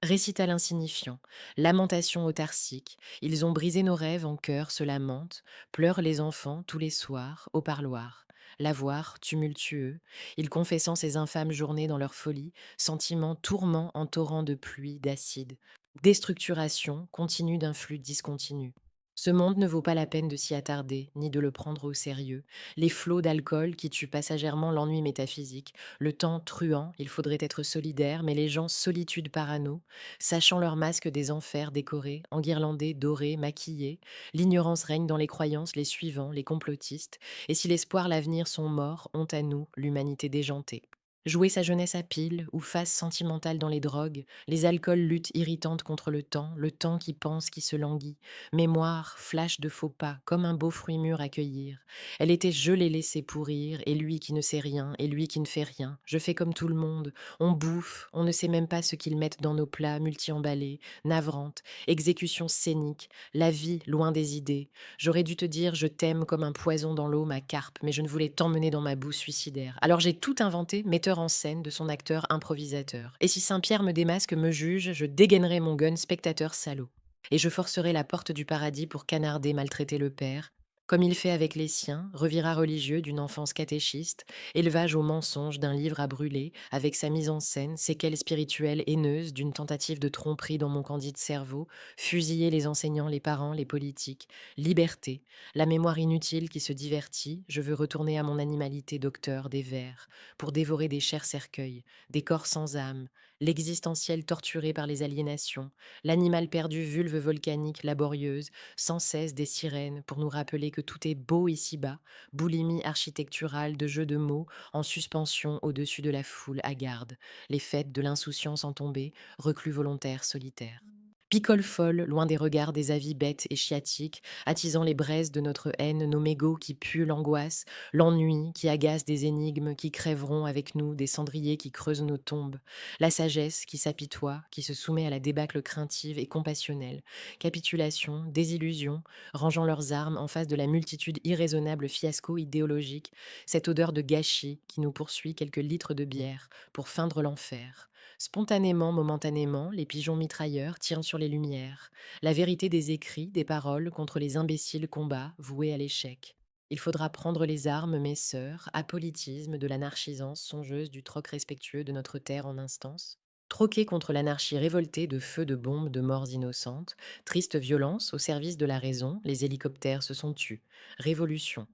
Récital insignifiant, lamentation autarcique, ils ont brisé nos rêves en chœur se lamentent, pleurent les enfants tous les soirs au parloir. Lavoir tumultueux, ils confessant ces infâmes journées dans leur folie, sentiments tourments en torrents de pluie, d'acide, déstructuration continue d'un flux discontinu. Ce monde ne vaut pas la peine de s'y attarder, ni de le prendre au sérieux. Les flots d'alcool qui tuent passagèrement l'ennui métaphysique, le temps truand, il faudrait être solidaire, mais les gens solitude parano, sachant leurs masques des enfers décorés, enguirlandés, dorés, maquillés, l'ignorance règne dans les croyances, les suivants, les complotistes, et si l'espoir, l'avenir sont morts, honte à nous, l'humanité déjantée. Jouer sa jeunesse à pile ou face sentimentale dans les drogues, les alcools luttent irritantes contre le temps qui pense, qui se languit, mémoire, flash de faux pas, comme un beau fruit mûr à cueillir. Elle était je l'ai laissé pourrir, et lui qui ne sait rien, et lui qui ne fait rien. Je fais comme tout le monde, on bouffe, on ne sait même pas ce qu'ils mettent dans nos plats multi-emballés, navrantes, exécution scénique, la vie loin des idées. J'aurais dû te dire je t'aime comme un poison dans l'eau, ma carpe, mais je ne voulais t'emmener dans ma boue suicidaire. Alors j'ai tout inventé, metteur en scène de son acteur improvisateur. Et si Saint-Pierre me démasque, me juge, je dégainerai mon gun spectateur salaud. Et je forcerai la porte du paradis pour canarder, maltraiter le père, comme il fait avec les siens, revirat religieux d'une enfance catéchiste, élevage au mensonge d'un livre à brûler, avec sa mise en scène, séquelles spirituelles haineuses d'une tentative de tromperie dans mon candide cerveau, fusiller les enseignants, les parents, les politiques, liberté, la mémoire inutile qui se divertit, je veux retourner à mon animalité docteur des vers, pour dévorer des chers cercueils, des corps sans âme, l'existentiel torturé par les aliénations, l'animal perdu vulve volcanique laborieuse, sans cesse des sirènes pour nous rappeler que tout est beau ici-bas, boulimie architecturale de jeux de mots en suspension au-dessus de la foule hagarde, les fêtes de l'insouciance en tombée, reclus volontaires solitaires. Picole folle, loin des regards des avis bêtes et chiatiques, attisant les braises de notre haine, nos mégots qui puent l'angoisse, l'ennui qui agace des énigmes qui crèveront avec nous, des cendriers qui creusent nos tombes, la sagesse qui s'apitoie, qui se soumet à la débâcle craintive et compassionnelle, capitulation, désillusion, rangeant leurs armes en face de la multitude irraisonnable fiasco idéologique, cette odeur de gâchis qui nous poursuit quelques litres de bière pour feindre l'enfer. Spontanément, momentanément, les pigeons mitrailleurs tirent sur les lumières, la vérité des écrits, des paroles contre les imbéciles combats voués à l'échec. Il faudra prendre les armes, mes sœurs, apolitisme de l'anarchisance songeuse du troc respectueux de notre terre en instance. Troquer contre l'anarchie révoltée de feux de bombes de morts innocentes, triste violence au service de la raison, les hélicoptères se sont tus. Révolution.